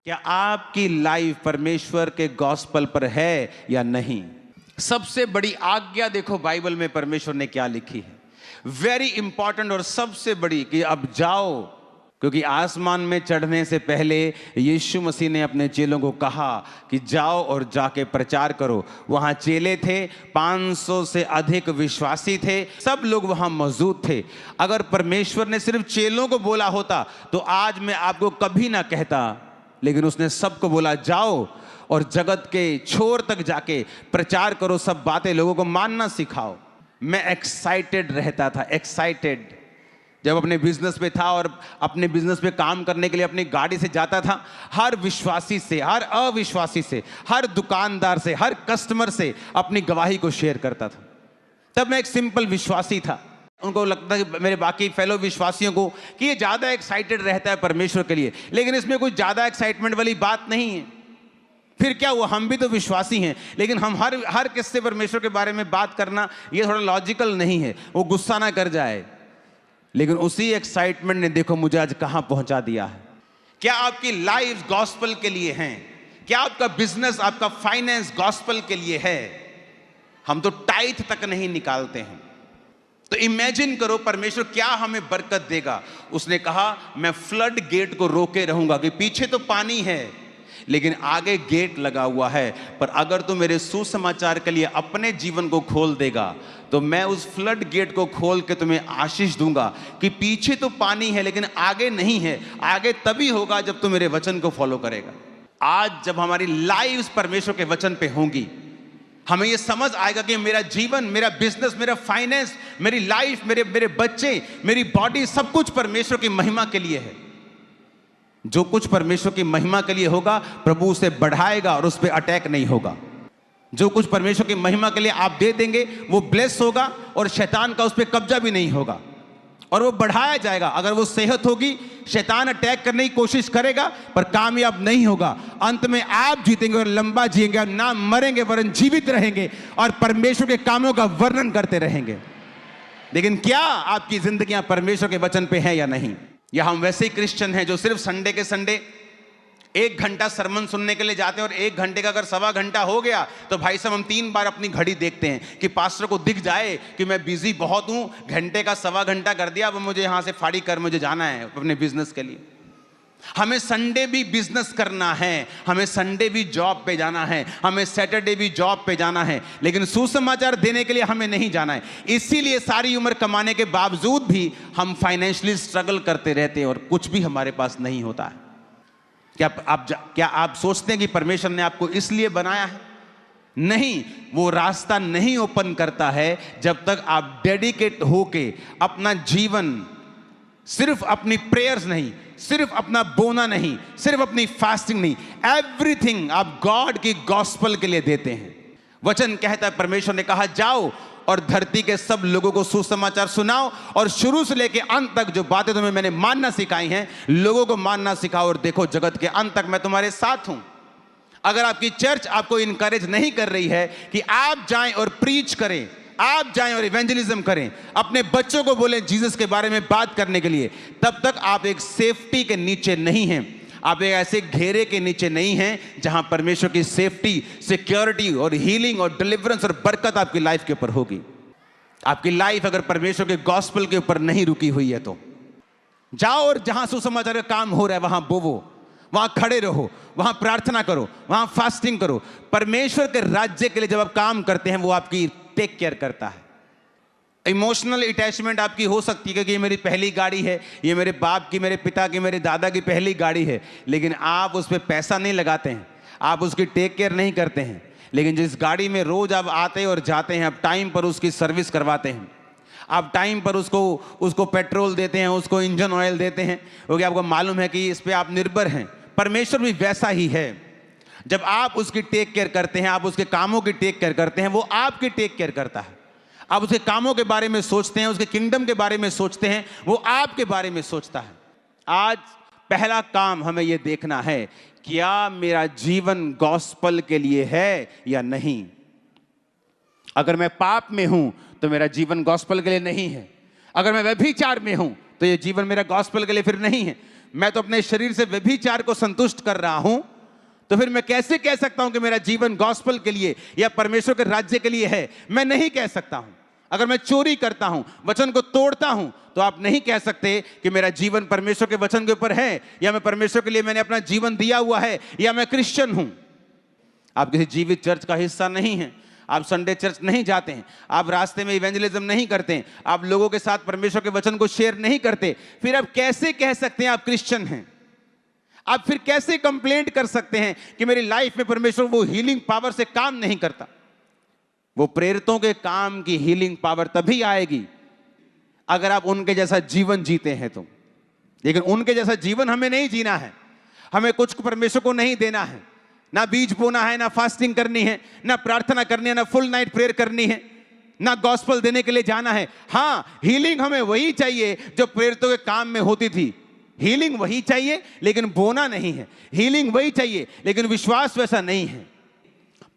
क्या आपकी लाइफ परमेश्वर के गॉस्पल पर है या नहीं? सबसे बड़ी आज्ञा देखो बाइबल में परमेश्वर ने क्या लिखी है, वेरी इंपॉर्टेंट और सबसे बड़ी, कि अब जाओ। क्योंकि आसमान में चढ़ने से पहले यीशु मसीह ने अपने चेलों को कहा कि जाओ और जाके प्रचार करो। वहां चेले थे, 500 से अधिक विश्वासी थे, सब लोग वहां मौजूद थे। अगर परमेश्वर ने सिर्फ चेलों को बोला होता तो आज मैं आपको कभी ना कहता, लेकिन उसने सबको बोला जाओ और जगत के छोर तक जाके प्रचार करो, सब बातें लोगों को मानना सिखाओ। मैं एक्साइटेड रहता था, एक्साइटेड, जब अपने बिजनेस पे था और अपने बिजनेस पे काम करने के लिए अपनी गाड़ी से जाता था। हर विश्वासी से, हर अविश्वासी से, हर दुकानदार से, हर कस्टमर से अपनी गवाही को शेयर करता था। तब मैं एक सिंपल विश्वासी था। उनको लगता है मेरे बाकी फेलो विश्वासियों को कि ये ज़्यादा एक्साइटेड रहता है परमेश्वर के लिए, लेकिन इसमें कुछ ज़्यादा एक्साइटमेंट वाली बात नहीं है। फिर क्या हुआ, हम भी तो विश्वासी हैं, लेकिन हम हर किस्से परमेश्वर के बारे में बात करना ये थोड़ा लॉजिकल नहीं है, वो गुस्सा ना कर जाए। लेकिन उसी एक्साइटमेंट ने देखो मुझे आज कहां पहुंचा दिया है। क्या आपकी लाइफ गॉस्पल के लिए है? क्या आपका बिजनेस, आपका फाइनेंस गॉस्पल के लिए है? हम तो टाइथ तक नहीं निकालते हैं। तो इमेजिन करो परमेश्वर क्या हमें बरकत देगा। उसने कहा मैं फ्लड गेट को रोके रहूंगा, कि पीछे तो पानी है लेकिन आगे गेट लगा हुआ है, पर अगर तू मेरे सुसमाचार के लिए अपने जीवन को खोल देगा तो मैं उस फ्लड गेट को खोल के तुम्हें आशीष दूंगा कि पीछे तो पानी है लेकिन आगे नहीं है। आगे तभी होगा जब तू मेरे वचन को फॉलो करेगा। आज जब हमारी लाइव्स परमेश्वर के वचन पे होंगी, हमें यह समझ आएगा कि मेरा जीवन, मेरा बिजनेस, मेरा फाइनेंस, मेरी लाइफ, मेरे बच्चे, मेरी बॉडी, सब कुछ परमेश्वर की महिमा के लिए है। जो कुछ परमेश्वर की महिमा के लिए होगा प्रभु उसे बढ़ाएगा और उस पर अटैक नहीं होगा। जो कुछ परमेश्वर की महिमा के लिए आप दे देंगे वो ब्लेस होगा और शैतान का उस पर कब्जा भी नहीं होगा और वो बढ़ाया जाएगा। अगर वो सेहत होगी, शैतान अटैक करने की कोशिश करेगा पर कामयाब नहीं होगा। अंत में आप जीतेंगे और लंबा जिएंगे और ना मरेंगे वरन जीवित रहेंगे और परमेश्वर के कामों का वर्णन करते रहेंगे। लेकिन क्या आपकी जिंदगियां परमेश्वर के वचन पे है या नहीं? या हम वैसे ही क्रिश्चियन हैं जो सिर्फ संडे के संडे 1 घंटा सरमन सुनने के लिए जाते हैं और 1 घंटे का अगर सवा घंटा हो गया तो भाई साहब हम 3 बार अपनी घड़ी देखते हैं कि पास्टर को दिख जाए कि मैं बिजी बहुत हूं, घंटे का सवा घंटा कर दिया, अब मुझे यहां से फाड़ी कर मुझे जाना है अपने बिजनेस के लिए। हमें संडे भी बिजनेस करना है, हमें संडे भी जॉब पे जाना है, हमें सैटरडे भी जॉब पे जाना है, लेकिन सुसमाचार देने के लिए हमें नहीं जाना है। इसीलिए सारी उम्र कमाने के बावजूद भी हम फाइनेंशियली स्ट्रगल करते रहते हैं और कुछ भी हमारे पास नहीं होता है। क्या आप सोचते हैं कि परमेश्वर ने आपको इसलिए बनाया है? नहीं, वो रास्ता नहीं ओपन करता है जब तक आप डेडिकेट होके अपना जीवन, सिर्फ अपनी प्रेयर्स नहीं, सिर्फ अपना बोना नहीं, सिर्फ अपनी फास्टिंग नहीं, एवरीथिंग आप गॉड की गॉस्पल के लिए देते हैं। वचन कहता है, परमेश्वर ने कहा जाओ और धरती के सब लोगों को सुसमाचार सुनाओ और शुरू से लेकर अंत तक जो बातें तुम्हें मैंने मानना सिखाई हैं लोगों को मानना सिखाओ और देखो जगत के अंत तक मैं तुम्हारे साथ हूं। अगर आपकी चर्च आपको इनकरेज नहीं कर रही है कि आप जाएं और प्रीच करें, आप जाएं और इवेंजलिज्म करें, अपने बच्चों को बोलें जीसस के बारे में बात करने के लिए, तब तक आप एक सेफ्टी के नीचे नहीं हैं। आप एक ऐसे घेरे के नीचे नहीं हैं जहां परमेश्वर की सेफ्टी, सिक्योरिटी और हीलिंग और डिलीवरेंस और बरकत आपकी लाइफ के ऊपर होगी। आपकी लाइफ अगर परमेश्वर के गॉस्पल के ऊपर नहीं रुकी हुई है तो जाओ और जहां सुसमाचार का काम हो रहा है वहां बोवो, वहां खड़े रहो, वहां प्रार्थना करो, वहां फास्टिंग करो। परमेश्वर के राज्य के लिए जब आप काम करते हैं वो आपकी टेक केयर करता है। इमोशनल अटैचमेंट आपकी हो सकती है कि ये मेरी पहली गाड़ी है, ये मेरे बाप की, मेरे पिता की, मेरे दादा की पहली गाड़ी है, लेकिन आप उस पर पैसा नहीं लगाते हैं, आप उसकी टेक केयर नहीं करते हैं। लेकिन जिस गाड़ी में रोज आप आते और जाते हैं, आप टाइम पर उसकी सर्विस करवाते हैं, आप टाइम पर उसको पेट्रोल देते हैं, उसको इंजन ऑयल देते हैं, क्योंकि आपको मालूम है कि इस पर आप निर्भर हैं। परमेश्वर भी वैसा ही है। जब आप उसकी टेक केयर करते हैं, आप उसके कामों की टेक केयर करते हैं, वो आपकी टेक केयर करता है। आप उसके कामों के बारे में सोचते हैं, उसके किंगडम के बारे में सोचते हैं, वो आपके बारे में सोचता है। आज पहला काम हमें यह देखना है, क्या मेरा जीवन गॉस्पल के लिए है या नहीं। अगर मैं पाप में हूं तो मेरा जीवन गॉस्पल के लिए नहीं है। अगर मैं व्यभिचार में हूं तो यह जीवन मेरा गॉस्पल के लिए फिर नहीं है। मैं तो अपने शरीर से व्यभिचार को संतुष्ट कर रहा हूं, तो फिर मैं कैसे कह सकता हूं कि मेरा जीवन गॉस्पेल के लिए या परमेश्वर के राज्य के लिए है? मैं नहीं कह सकता हूं। अगर मैं चोरी करता हूं, वचन को तोड़ता हूं, तो आप नहीं कह सकते कि मेरा जीवन परमेश्वर के वचन के ऊपर है, या मैं परमेश्वर के लिए मैंने अपना जीवन दिया हुआ है, या मैं क्रिश्चियन हूं। आप किसी जीवित चर्च का हिस्सा नहीं हैं, आप संडे चर्च नहीं जाते हैं, आप रास्ते में इवेंजलिज्म नहीं करते हैं, आप लोगों के साथ परमेश्वर के वचन को शेयर नहीं करते, फिर आप कैसे कह सकते हैं आप क्रिश्चियन हैं? आप फिर कैसे कंप्लेंट कर सकते हैं कि मेरी लाइफ में परमेश्वर वो हीलिंग पावर से काम नहीं करता? वो प्रेरितों के काम की हीलिंग पावर तभी आएगी अगर आप उनके जैसा जीवन जीते हैं तो। लेकिन उनके जैसा जीवन हमें नहीं जीना है, हमें कुछ परमेश्वर को नहीं देना है, ना बीज बोना है, ना फास्टिंग करनी है, ना प्रार्थना करनी है, ना फुल नाइट प्रेयर करनी है, ना गॉस्पेल देने के लिए जाना है। हां, हीलिंग हमें वही चाहिए जो प्रेरितों के काम में होती थी। हीलिंग वही चाहिए लेकिन बोना नहीं है, हीलिंग वही चाहिए लेकिन विश्वास वैसा नहीं है।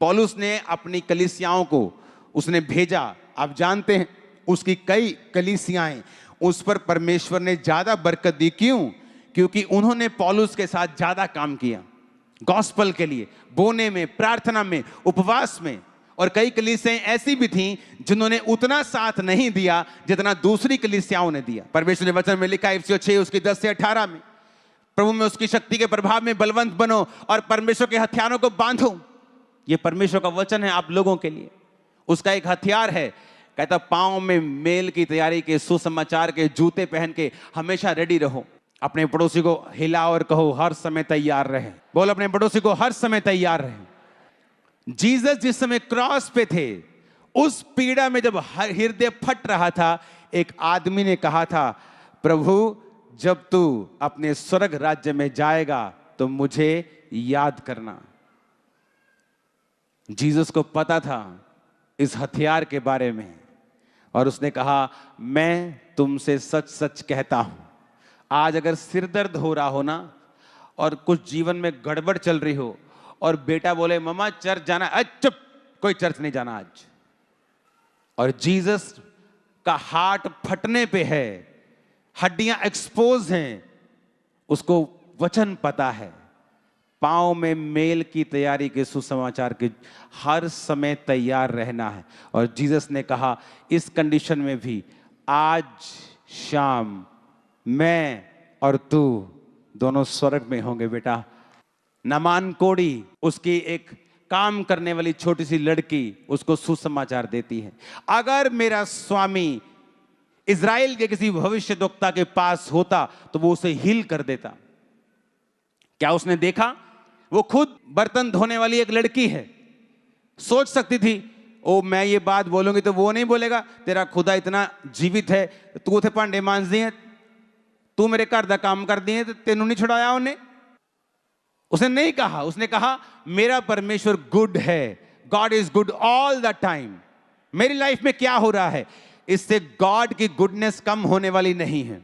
पौलुस ने अपनी कलीसियाओं को उसने भेजा, आप जानते हैं उसकी कई कलीसियाएं, उस पर परमेश्वर ने ज्यादा बरकत दी। क्यों? क्योंकि उन्होंने पौलुस के साथ ज्यादा काम किया गॉस्पेल के लिए, बोने में, प्रार्थना में, उपवास में। और कई कलीसियाएं ऐसी भी थीं जिन्होंने उतना साथ नहीं दिया जितना दूसरी कलीसियाओं ने दिया। परमेश्वर ने वचन में लिखा इफिसियों 6 उसकी 10 से 18 में, प्रभु में उसकी शक्ति के प्रभाव में बलवंत बनो और परमेश्वर के हथियारों को बांधो। ये परमेश्वर का वचन है आप लोगों के लिए। उसका एक हथियार है, कहता पांव में मेल की तैयारी के सुसमाचार के जूते पहन के हमेशा रेडी रहो। अपने पड़ोसी को हिलाओ और कहो हर समय तैयार रहे। बोल अपने पड़ोसी को हर समय तैयार रहे। जीसस जिस समय क्रॉस पे थे, उस पीड़ा में जब हृदय फट रहा था, एक आदमी ने कहा था, प्रभु जब तू अपने स्वर्ग राज्य में जाएगा तो मुझे याद करना। जीसस को पता था इस हथियार के बारे में, और उसने कहा मैं तुमसे सच सच कहता हूं, आज अगर सिर दर्द हो रहा हो ना, और कुछ जीवन में गड़बड़ चल रही हो, और बेटा बोले मम्मा चर्च जाना, चुप, कोई चर्च नहीं जाना आज, और जीसस का हार्ट फटने पे है, हड्डियां एक्सपोज हैं, उसको वचन पता है, पांव में मेल की तैयारी के सुसमाचार के हर समय तैयार रहना है। और जीसस ने कहा इस कंडीशन में भी आज शाम मैं और तू दोनों स्वर्ग में होंगे बेटा। नमान कोड़ी, उसकी एक काम करने वाली छोटी सी लड़की, उसको सुसमाचार देती है, अगर मेरा स्वामी इज़राइल के किसी भविष्यद्वक्ता के पास होता तो वो उसे हील कर देता। क्या उसने देखा? वो खुद बर्तन धोने वाली एक लड़की है, सोच सकती थी ओ मैं ये बात बोलूंगी तो वो नहीं बोलेगा तेरा खुदा इतना जीवित है, तू उथे भांडे मांज दिए, तू मेरे घर का काम कर दिए, तेनू नहीं छुड़ाया उन्हें। उसने नहीं कहा, उसने कहा मेरा परमेश्वर गुड है, God is good all the time. मेरी लाइफ में क्या हो रहा है, इससे गॉड की गुडनेस कम होने वाली नहीं है।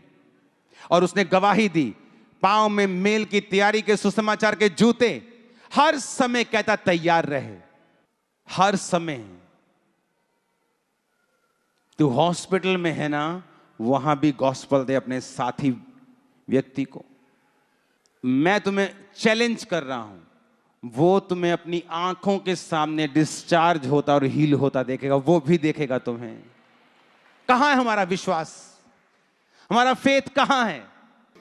और उसने गवाही दी, पांव में मेल की तैयारी के सुसमाचार के जूते, हर समय कहता तैयार रहे, हर समय। तू हॉस्पिटल में है ना, वहां भी गॉस्पेल दे अपने साथी व्यक्ति को। मैं तुम्हें चैलेंज कर रहा हूं, वो तुम्हें अपनी आंखों के सामने डिस्चार्ज होता और हील होता देखेगा, वो भी देखेगा तुम्हें। कहां है हमारा विश्वास, हमारा फेथ कहां है?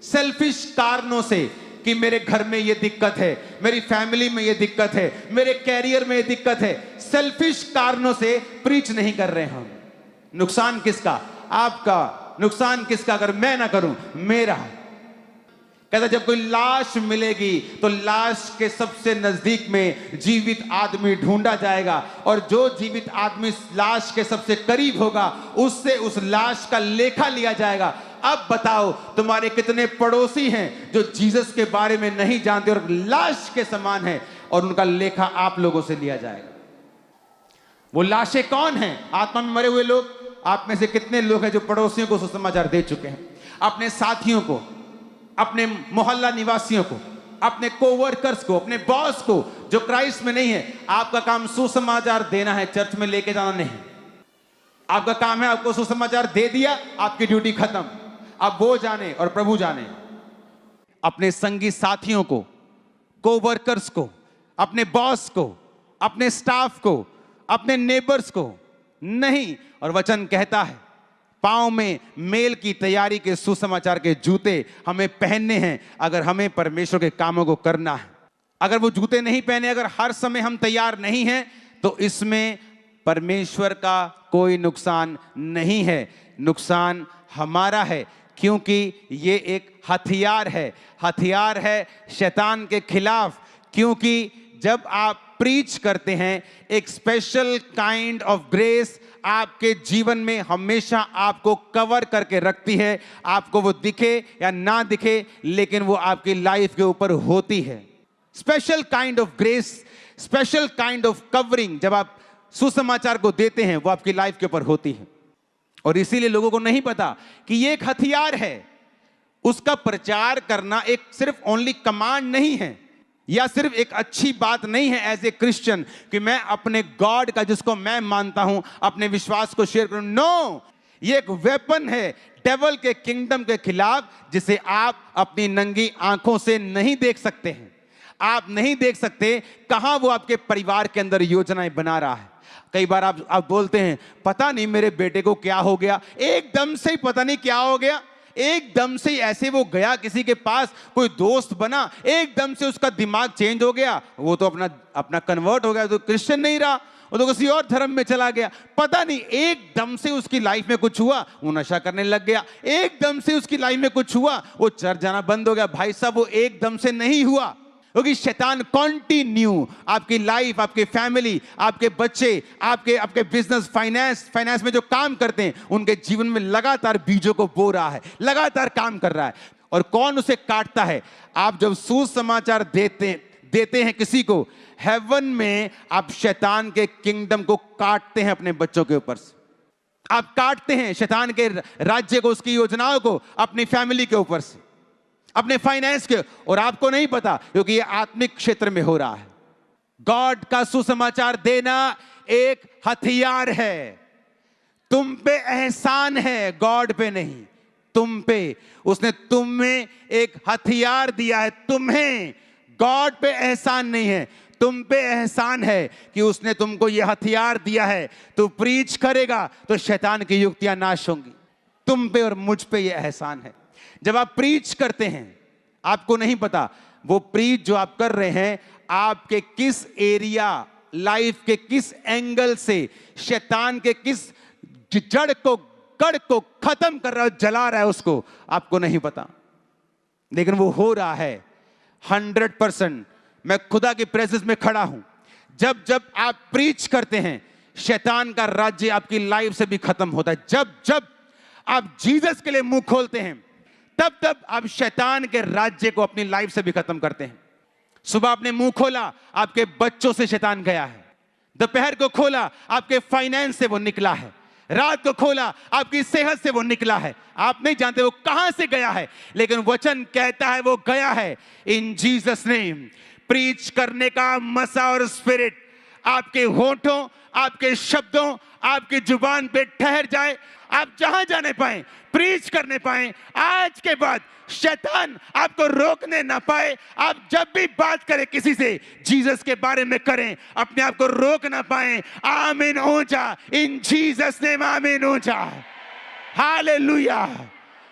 सेल्फिश कारणों से कि मेरे घर में ये दिक्कत है, मेरी फैमिली में ये दिक्कत है, मेरे कैरियर में ये दिक्कत है, सेल्फिश कारणों से प्रीच नहीं कर रहे हम। नुकसान किसका? आपका। नुकसान किसका? अगर मैं ना करूं, मेरा। कहता जब कोई लाश मिलेगी तो लाश के सबसे नजदीक में जीवित आदमी ढूंढा जाएगा, और जो जीवित आदमी लाश के सबसे करीब होगा उससे उस लाश का लेखा लिया जाएगा। अब बताओ तुम्हारे कितने पड़ोसी हैं जो जीसस के बारे में नहीं जानते और लाश के समान है, और उनका लेखा आप लोगों से लिया जाएगा। वो लाशें कौन हैं? आत्मा में मरे हुए लोग। आप में से कितने लोग हैं जो पड़ोसियों को सुसमाचार दे चुके हैं, अपने साथियों को, अपने मोहल्ला निवासियों को, अपने कोवर्कर्स को, अपने बॉस को जो क्राइस्ट में नहीं है। आपका काम सुसमाचार देना है, चर्च में लेके जाना नहीं। आपका काम है, आपको सुसमाचार दे दिया, आपकी ड्यूटी खत्म। अब वो जाने और प्रभु जाने। अपने संगी साथियों को, कोवर्कर्स को, अपने बॉस को, अपने स्टाफ को, अपने नेबर्स को नहीं। और वचन कहता है पांव में मेल की तैयारी के सुसमाचार के जूते हमें पहनने हैं अगर हमें परमेश्वर के कामों को करना है। अगर वो जूते नहीं पहने, अगर हर समय हम तैयार नहीं हैं, तो इसमें परमेश्वर का कोई नुकसान नहीं है, नुकसान हमारा है, क्योंकि ये एक हथियार है शैतान के खिलाफ। क्योंकि जब आप प्रीच करते हैं, एक स्पेशल काइंड ऑफ ग्रेस आपके जीवन में हमेशा आपको कवर करके रखती है। आपको वो दिखे या ना दिखे, लेकिन वो आपकी लाइफ के ऊपर होती है। Special kind of grace, special kind of covering जब आप सुसमाचार को देते हैं, वो आपकी लाइफ के ऊपर होती है। और इसीलिए लोगों को नहीं पता कि ये एक हथियार है। उसका प्रचार करना एक सिर्फ ओनली कमांड नहीं है, या सिर्फ एक अच्छी बात नहीं है एज ए क्रिश्चियन कि मैं अपने गॉड का, जिसको मैं मानता हूं, अपने विश्वास को शेयर करूं। नो, ये एक वेपन है डेविल के किंगडम के खिलाफ, जिसे आप अपनी नंगी आंखों से नहीं देख सकते हैं। आप नहीं देख सकते कहां वो आपके परिवार के अंदर योजनाएं बना रहा है। कई बार आप बोलते हैं पता नहीं मेरे बेटे को क्या हो गया, एकदम से ही पता नहीं क्या हो गया, एकदम से ऐसे वो गया किसी के पास, कोई दोस्त बना, एकदम से उसका दिमाग चेंज हो गया, वो तो अपना कन्वर्ट हो गया, तो क्रिश्चियन नहीं रहा, वो तो किसी और धर्म में चला गया। पता नहीं एकदम से उसकी लाइफ में कुछ हुआ, वो नशा करने लग गया, एकदम से उसकी लाइफ में कुछ हुआ, वो चर्च जाना बंद हो गया। भाई साहब, वो एकदम से नहीं हुआ, क्योंकि शैतान कंटिन्यू आपकी लाइफ, आपकी फैमिली, आपके बच्चे, आपके बिजनेस, फाइनेंस में जो काम करते हैं, उनके जीवन में लगातार बीजों को बो रहा है, लगातार काम कर रहा है। और कौन उसे काटता है? आप जब सुसमाचार देते हैं किसी को, हेवन में आप शैतान के किंगडम को काटते हैं अपने बच्चों के ऊपर से। आप काटते हैं शैतान के राज्य को, उसकी योजनाओं को अपनी फैमिली के ऊपर से, अपने फाइनेंस के। और आपको नहीं पता, क्योंकि ये आत्मिक क्षेत्र में हो रहा है। गॉड का सुसमाचार देना एक हथियार है। तुम पे एहसान है, गॉड पे नहीं, तुम पे। उसने तुम में एक हथियार दिया है, तुम्हें। गॉड पे एहसान नहीं है, तुम पे एहसान है कि उसने तुमको ये हथियार दिया है। तू प्रीच करेगा तो शैतान की युक्तियां नाश होंगी। तुम पे और मुझ पे ये एहसान है। जब आप प्रीच करते हैं, आपको नहीं पता वो प्रीच जो आप कर रहे हैं, आपके किस एरिया, लाइफ के किस एंगल से शैतान के किस जड़ को, गढ़ को खत्म कर रहा है, जला रहा है, उसको आपको नहीं पता। लेकिन वो हो रहा है 100%। मैं खुदा की प्रेजेंस में खड़ा हूं। जब आप प्रीच करते हैं, शैतान का राज्य आपकी लाइफ से भी खत्म होता है। जब आप जीसस के लिए मुंह खोलते हैं, तब आप शैतान के राज्य को अपनी लाइफ से भी खत्म करते हैं। सुबह आपने मुंह खोला, आपके बच्चों से शैतान गया है। दोपहर को खोला, आपके फाइनेंस से वो निकला है। रात को खोला, आपकी सेहत से वो निकला है। आप नहीं जानते वो कहां से गया है, लेकिन वचन कहता है वो गया है। इन जीसस नेम, प्रीच करने का मसा और स्पिरिट आपके होठों, आपके शब्दों, आपकी जुबान पे ठहर जाए। आप जहां जाने पाए, प्रीच करने पाए। आज के बाद शैतान आपको रोकने ना पाए। आप जब भी बात करें किसी से, जीसस के बारे में करें, अपने आप को रोक ना पाए। आमीन ऊंचा, इन जीसस नेम आमीन ऊंचा, हालेलुया।